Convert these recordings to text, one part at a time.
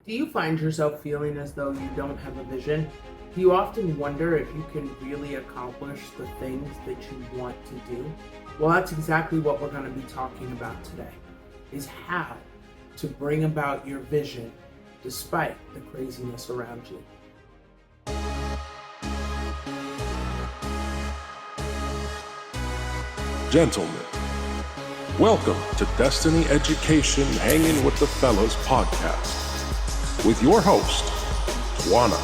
Do you find yourself feeling as though you don't have a vision? Do you often wonder if you can really accomplish the things that you want to do? Well, that's exactly what we're going to be talking about today, is how to bring about your vision despite the craziness around you. Gentlemen, welcome to Destiny Education Hangin with the Fellas podcast with your host, Toina.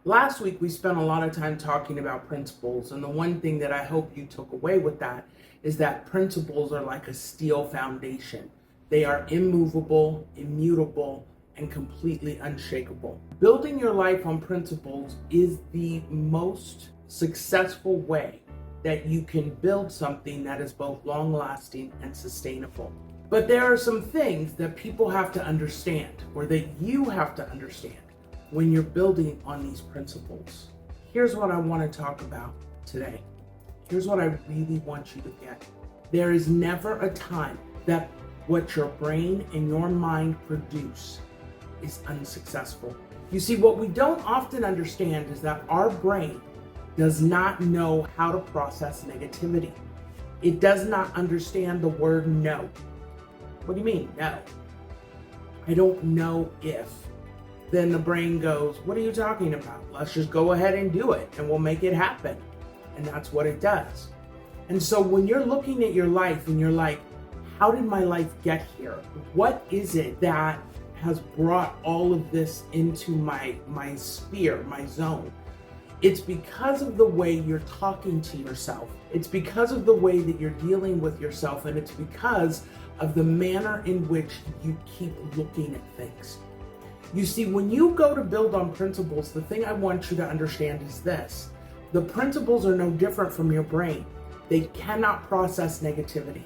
Last week, we spent a lot of time talking about principles, and the one thing that I hope you took away with that is that principles are like a steel foundation. They are immovable, immutable, and completely unshakable. Building your life on principles is the most successful way that you can build something that is both long-lasting and sustainable. But there are some things that people have to understand, or that you have to understand, when you're building on these principles. Here's what I want to talk about today. Here's what I really want you to get. There is never a time that what your brain and your mind produce is unsuccessful. You see, what we don't often understand is that our brain does not know how to process negativity. It does not understand the word no. What do you mean, no? I don't know if. Then the brain goes, what are you talking about? Let's just go ahead and do it and we'll make it happen. And that's what it does. And so when you're looking at your life and you're like, how did my life get here? What is it that has brought all of this into my sphere, my zone? It's because of the way you're talking to yourself. It's because of the way that you're dealing with yourself, and it's because of the manner in which you keep looking at things. You see, when you go to build on principles, the thing I want you to understand is this. The principles are no different from your brain. They cannot process negativity.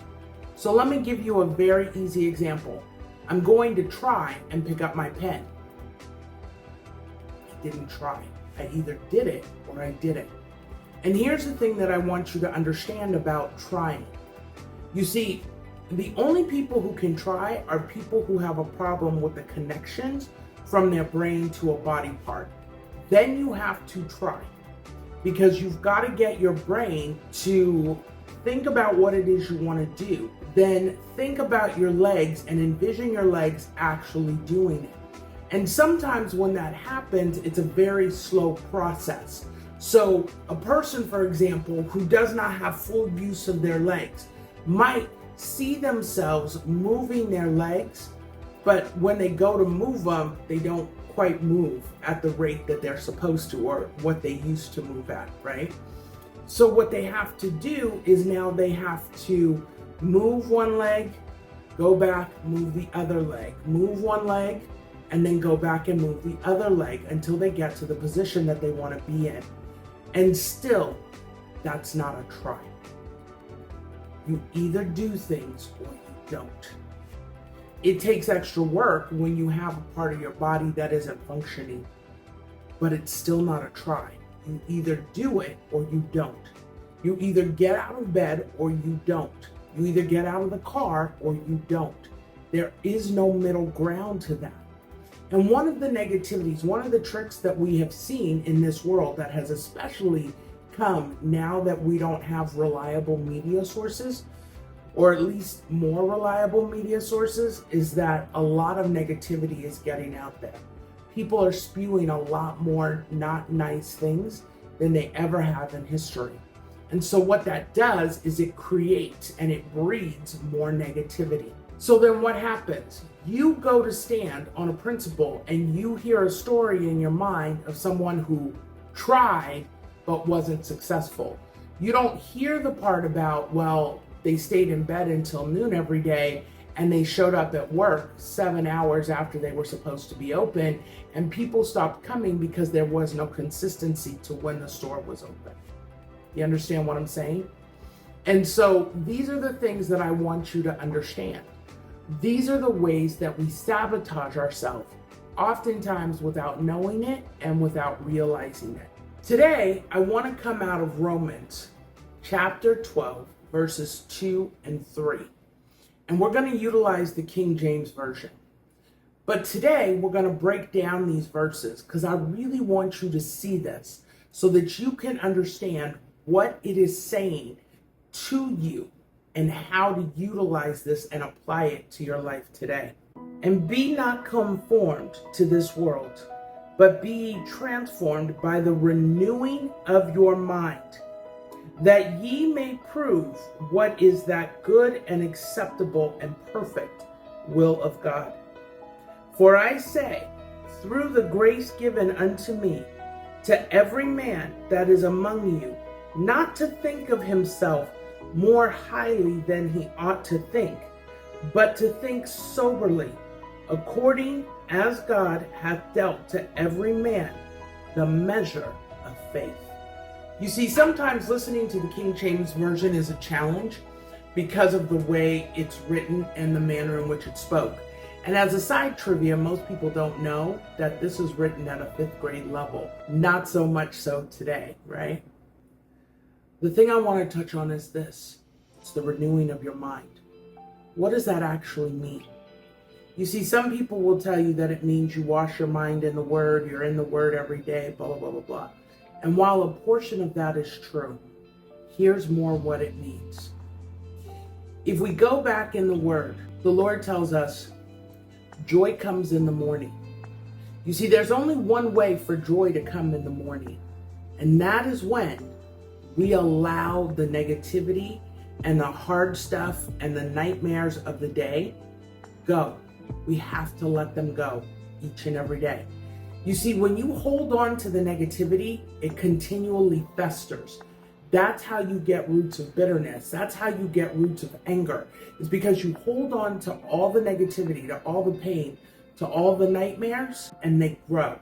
So let me give you a very easy example. I'm going to try and pick up my pen. I didn't try. I either did it or I didn't. And here's the thing that I want you to understand about trying. You see, the only people who can try are people who have a problem with the connections from their brain to a body part. Then you have to try, because you've got to get your brain to think about what it is you want to do. Then think about your legs and envision your legs actually doing it. And sometimes when that happens, it's a very slow process. So a person, for example, who does not have full use of their legs might see themselves moving their legs, but when they go to move them, they don't quite move at the rate that they're supposed to, or what they used to move at, right? So what they have to do is now they have to move one leg, go back, move the other leg, move one leg, and then go back and move the other leg until they get to the position that they want to be in. And still, that's not a try. You either do things or you don't. It takes extra work when you have a part of your body that isn't functioning, but it's still not a try. You either do it or you don't. You either get out of bed or you don't. You either get out of the car or you don't. There is no middle ground to that. And one of the negativities, one of the tricks that we have seen in this world that has especially come now that we don't have reliable media sources, or at least more reliable media sources, is that a lot of negativity is getting out there. People are spewing a lot more not nice things than they ever have in history. And so what that does is it creates and it breeds more negativity. So then what happens? You go to stand on a principle and you hear a story in your mind of someone who tried but wasn't successful. You don't hear the part about, well, they stayed in bed until noon every day and they showed up at work 7 hours after they were supposed to be open, and people stopped coming because there was no consistency to when the store was open. You understand what I'm saying? And so these are the things that I want you to understand. These are the ways that we sabotage ourselves, oftentimes without knowing it and without realizing it. Today, I want to come out of Romans chapter 12, verses 2 and 3. And we're going to utilize the King James Version. But today we're going to break down these verses because I really want you to see this so that you can understand what it is saying to you and how to utilize this and apply it to your life today. And be not conformed to this world, but be ye transformed by the renewing of your mind, that ye may prove what is that good and acceptable and perfect will of God. For I say, through the grace given unto me, to every man that is among you, not to think of himself more highly than he ought to think, but to think soberly, according as God hath dealt to every man the measure of faith. You see, sometimes listening to the King James Version is a challenge because of the way it's written and the manner in which it's spoke. And as a side trivia, most people don't know that this is written at a 5th grade level. Not so much so today, right? The thing I want to touch on is this. It's the renewing of your mind. What does that actually mean? You see, some people will tell you that it means you wash your mind in the Word, you're in the Word every day, blah, blah, blah, blah, blah. And while a portion of that is true, here's more what it means. If we go back in the Word, the Lord tells us, joy comes in the morning. You see, there's only one way for joy to come in the morning, and that is when we allow the negativity and the hard stuff and the nightmares of the day go. We have to let them go each and every day. You see, when you hold on to the negativity, it continually festers. That's how you get roots of bitterness. That's how you get roots of anger. It's because you hold on to all the negativity, to all the pain, to all the nightmares, and they grow.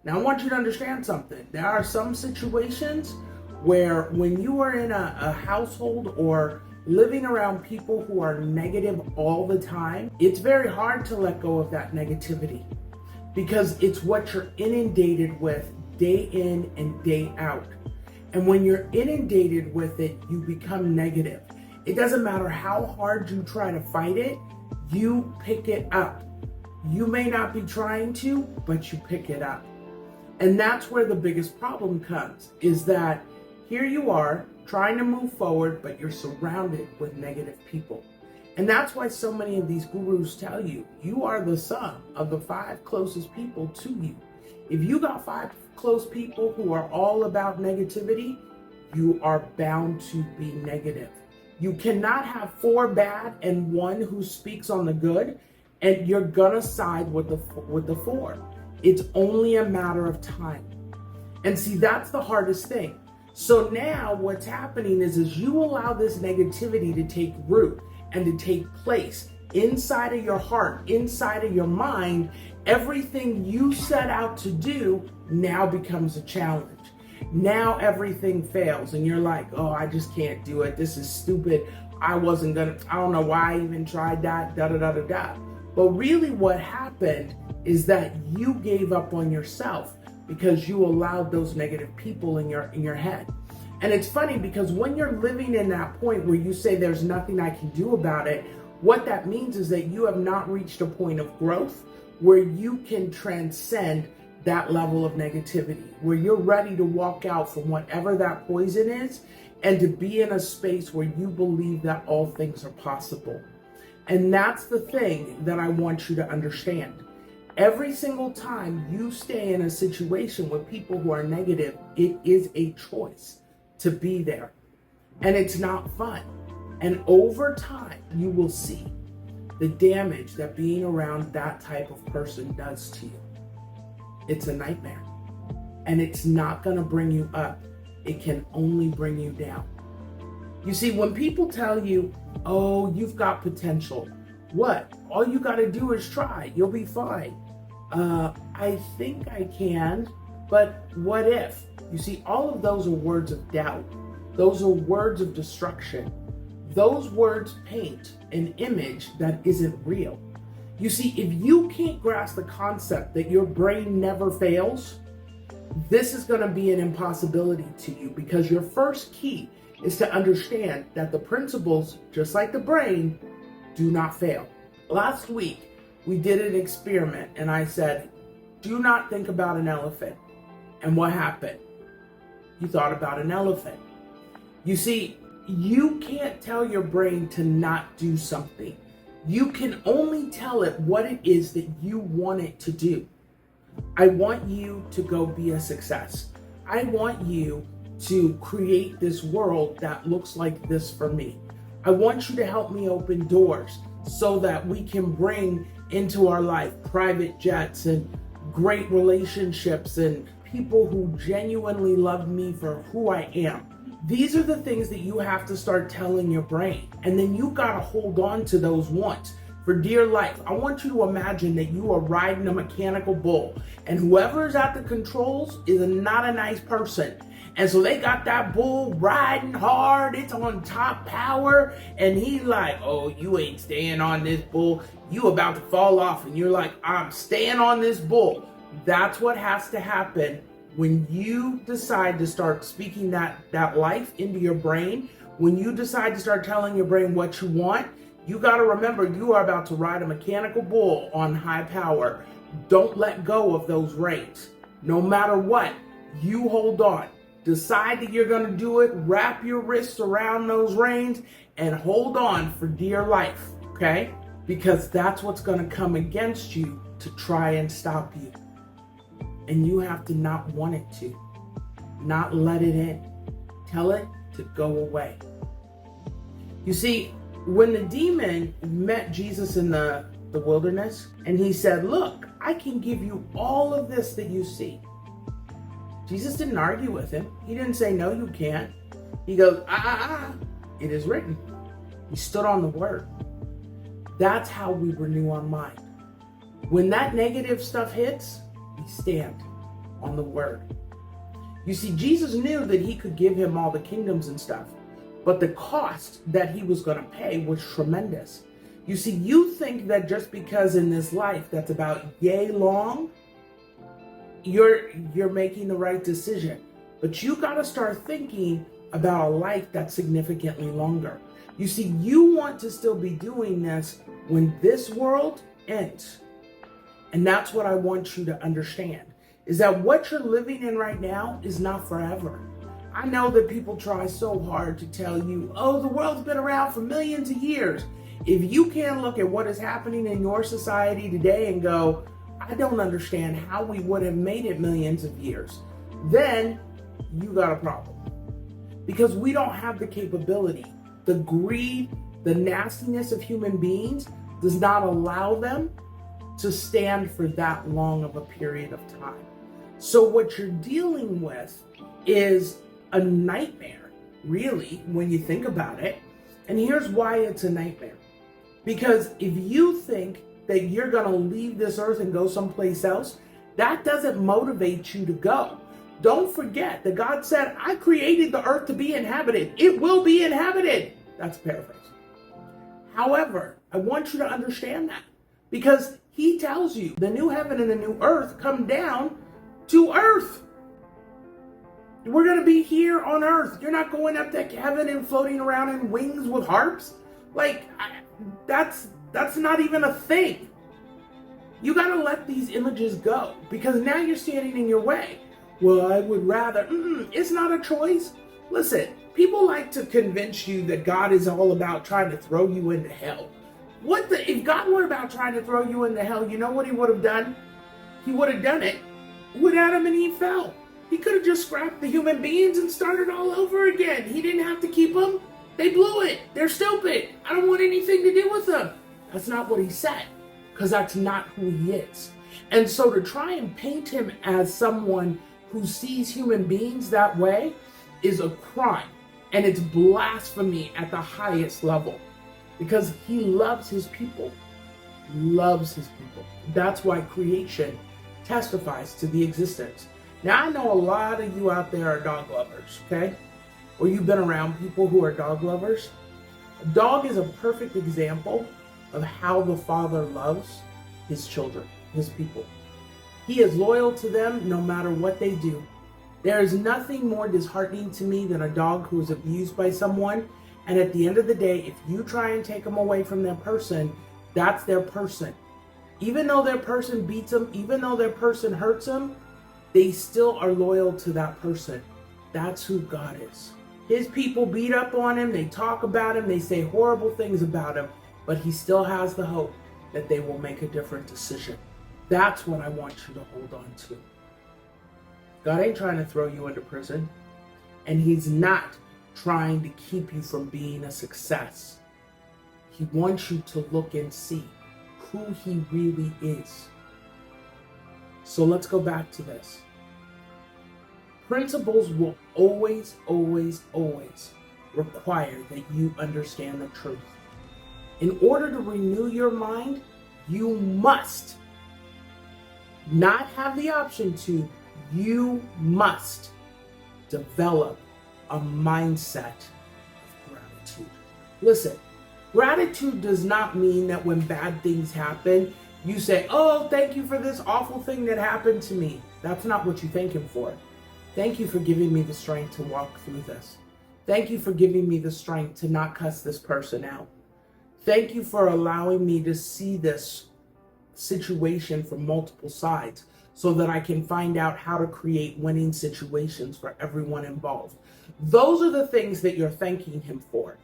Now, I want you to understand something. There are some situations where when you are in a household or living around people who are negative all the time, it's very hard to let go of that negativity because it's what you're inundated with day in and day out. And when you're inundated with it, you become negative. It doesn't matter how hard you try to fight it, you pick it up. You may not be trying to, but you pick it up. And that's where the biggest problem comes, is that here you are trying to move forward, but you're surrounded with negative people. And that's why so many of these gurus tell you, you are the sum of the 5 closest people to you. If you got 5 close people who are all about negativity, you are bound to be negative. You cannot have 4 bad and 1 who speaks on the good, and you're gonna side with the 4. It's only a matter of time. And see, that's the hardest thing. So now what's happening is you allow this negativity to take root and to take place inside of your heart, inside of your mind. Everything you set out to do now becomes a challenge. Now everything fails and you're like, oh, I just can't do it. This is stupid. I don't know why I even tried that, da-da-da-da-da. But really what happened is that you gave up on yourself because you allowed those negative people in your head. And it's funny because when you're living in that point where you say there's nothing I can do about it, what that means is that you have not reached a point of growth where you can transcend that level of negativity, where you're ready to walk out from whatever that poison is and to be in a space where you believe that all things are possible. And that's the thing that I want you to understand. Every single time you stay in a situation with people who are negative, it is a choice to be there. And it's not fun. And over time, you will see the damage that being around that type of person does to you. It's a nightmare. And it's not going to bring you up. It can only bring you down. You see, when people tell you, oh, you've got potential, what? All you got to do is try. You'll be fine. I think I can, but what if? You see, all of those are words of doubt. Those are words of destruction. Those words paint an image that isn't real. You see, if you can't grasp the concept that your brain never fails, this is going to be an impossibility to you, because your first key is to understand that the principles, just like the brain, Do not fail. Last week, we did an experiment and I said, do not think about an elephant. And what happened? You thought about an elephant. You see, you can't tell your brain to not do something. You can only tell it what it is that you want it to do. I want you to go be a success. I want you to create this world that looks like this for me. I want you to help me open doors so that we can bring into our life private jets and great relationships and people who genuinely love me for who I am. These are the things that you have to start telling your brain. And then you got to hold on to those wants for dear life. I want you to imagine that you are riding a mechanical bull and whoever is at the controls is not a nice person. And so they got that bull riding hard. It's on top power. And he's like, oh, you ain't staying on this bull. You about to fall off. And you're like, I'm staying on this bull. That's what has to happen when you decide to start speaking that life into your brain. When you decide to start telling your brain what you want, you got to remember you are about to ride a mechanical bull on high power. Don't let go of those reins. No matter what, you hold on. Decide that you're going to do it. Wrap your wrists around those reins and hold on for dear life, okay? Because that's what's going to come against you to try and stop you. And you have to not want it to. Not let it in. Tell it to go away. You see, when the demon met Jesus in the wilderness and he said, look, I can give you all of this that you see. Jesus didn't argue with him. He didn't say, no, you can't. He goes, it is written. He stood on the word. That's how we renew our mind. When that negative stuff hits, we stand on the word. You see, Jesus knew that he could give him all the kingdoms and stuff, but the cost that he was going to pay was tremendous. You see, you think that just because in this life that's about yay long, you're making the right decision. But you got to start thinking about a life that's significantly longer. You see, you want to still be doing this when this world ends. And that's what I want you to understand, is that what you're living in right now is not forever. I know that people try so hard to tell you, oh, the world's been around for millions of years. If you can't look at what is happening in your society today and go, I don't understand how we would have made it millions of years, then you got a problem. Because we don't have the capability. The greed, the nastiness of human beings does not allow them to stand for that long of a period of time. So what you're dealing with is a nightmare, really, when you think about it. And here's why it's a nightmare. Because if you think that you're going to leave this earth and go someplace else, that doesn't motivate you to go. Don't forget that God said, I created the earth to be inhabited. It will be inhabited. That's paraphrase. However, I want you to understand that because he tells you the new heaven and the new earth come down to earth. We're going to be here on earth. You're not going up to heaven and floating around in wings with harps. That's not even a thing. You got to let these images go because now you're standing in your way. Well, I would rather. It's not a choice. Listen, people like to convince you that God is all about trying to throw you into hell. If God were about trying to throw you into hell, you know what he would have done? He would have done it when Adam and Eve fell. He could have just scrapped the human beings and started all over again. He didn't have to keep them. They blew it. They're stupid. I don't want anything to do with them. That's not what he said, because that's not who he is. And so to try and paint him as someone who sees human beings that way is a crime. And it's blasphemy at the highest level because he loves his people. Loves his people. That's why creation testifies to the existence. Now, I know a lot of you out there are dog lovers, okay? Or you've been around people who are dog lovers. A dog is a perfect example of how the Father loves his children, his people. He is loyal to them no matter what they do. There is nothing more disheartening to me than a dog who is abused by someone And at the end of the day, if you try and take them away from their person, that's their person. Even though their person beats them, even though their person hurts them, they still are loyal to that person. That's who God is. His people beat up on him, they talk about him, they say horrible things about him, but he still has the hope that they will make a different decision. That's what I want you to hold on to. God ain't trying to throw you into prison, and he's not trying to keep you from being a success. He wants you to look and see who he really is. So let's go back to this. Principles will always, always, always require that you understand the truth. In order to renew your mind, you must not have the option to, you must develop a mindset of gratitude. Listen, gratitude does not mean that when bad things happen, you say, oh, thank you for this awful thing that happened to me. That's not what you thank him for. Thank you for giving me the strength to walk through this. Thank you for giving me the strength to not cuss this person out. Thank you for allowing me to see this situation from multiple sides so that I can find out how to create winning situations for everyone involved. Those are the things that you're thanking him for.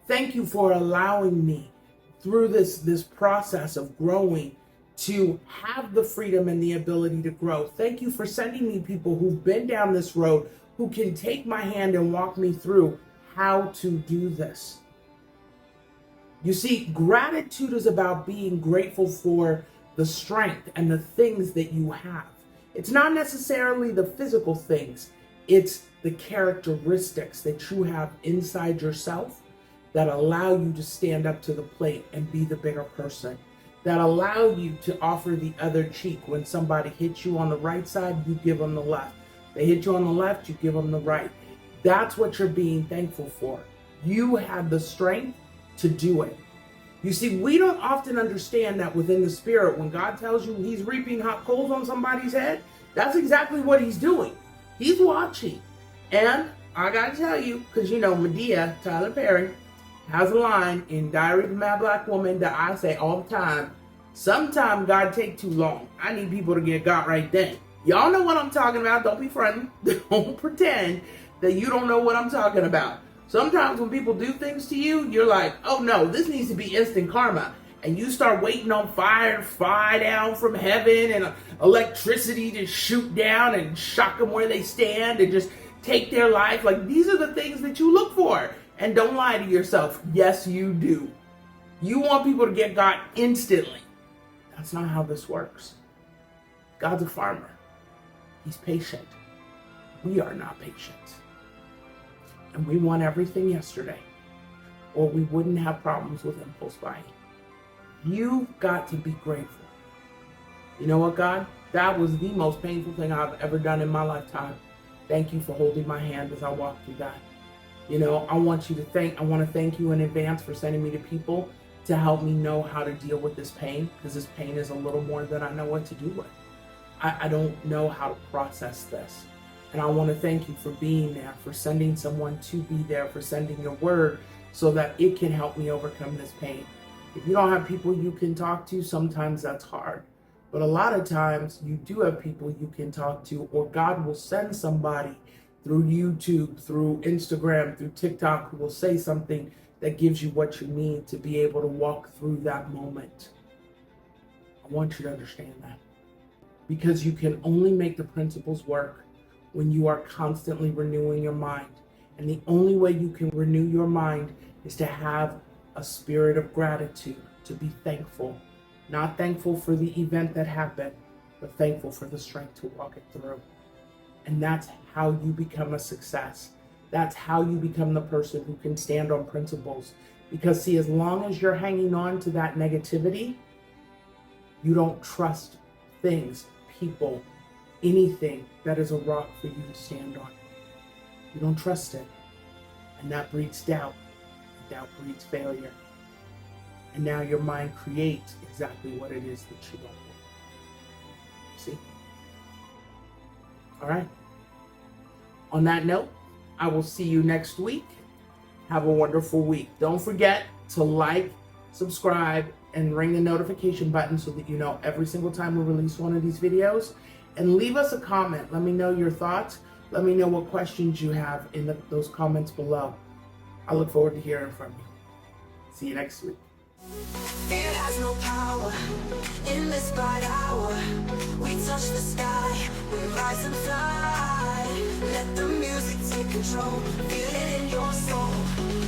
Thank you for allowing me through this process of growing to have the freedom and the ability to grow. Thank you for sending me people who've been down this road, who can take my hand and walk me through how to do this. You see, gratitude is about being grateful for the strength and the things that you have. It's not necessarily the physical things. It's the characteristics that you have inside yourself that allow you to stand up to the plate and be the bigger person, that allow you to offer the other cheek. When somebody hits you on the right side, you give them the left. They hit you on the left, you give them the right. That's what you're being thankful for. You have the strength to do it. You see, we don't often understand that within the spirit, when God tells you he's reaping hot coals on somebody's head, that's exactly what he's doing. He's watching. And I gotta tell you, because you know, Medea, Tyler Perry, has a line in Diary of a Mad Black Woman that I say all the time. Sometimes God take too long. I need people to get God right then. Y'all know what I'm talking about. Don't be friendly. Don't pretend that you don't know what I'm talking about. Sometimes when people do things to you, you're like, oh no, this needs to be instant karma. And you start waiting on fire to fly down from heaven and electricity to shoot down and shock them where they stand and just take their life. Like, these are the things that you look for. And don't lie to yourself. Yes, you do. You want people to get God instantly. That's not how this works. God's a farmer. He's patient. We are not patient. And we want everything yesterday, or we wouldn't have problems with impulse buying. You've got to be grateful. You know what, God? That was the most painful thing I've ever done in my lifetime. Thank you for holding my hand as I walk through that. You know, I want to thank you in advance for sending me to people to help me know how to deal with this pain, because this pain is a little more than I know what to do with. I don't know how to process this. And I want to thank you for being there, for sending someone to be there, for sending your word so that it can help me overcome this pain. If you don't have people you can talk to, sometimes that's hard. But a lot of times you do have people you can talk to, or God will send somebody through YouTube, through Instagram, through TikTok, who will say something that gives you what you need to be able to walk through that moment. I want you to understand that. Because you can only make the principles work when you are constantly renewing your mind. And the only way you can renew your mind is to have a spirit of gratitude, to be thankful. Not thankful for the event that happened, but thankful for the strength to walk it through. And that's how you become a success. That's how you become the person who can stand on principles. Because see, as long as you're hanging on to that negativity, you don't trust things, people, anything that is a rock for you to stand on. You don't trust it. And that breeds doubt. And doubt breeds failure. And now your mind creates exactly what it is that you don't want. See? All right. On that note, I will see you next week. Have a wonderful week. Don't forget to like, subscribe, and ring the notification button so that you know every single time we release one of these videos. And leave us a comment. Let me know your thoughts. Let me know what questions you have in those comments below. I look forward to hearing from you. See you next week. Fear has no power in this bright hour. We touch the sky, we rise and fly. Let the music take control, feel it in your soul.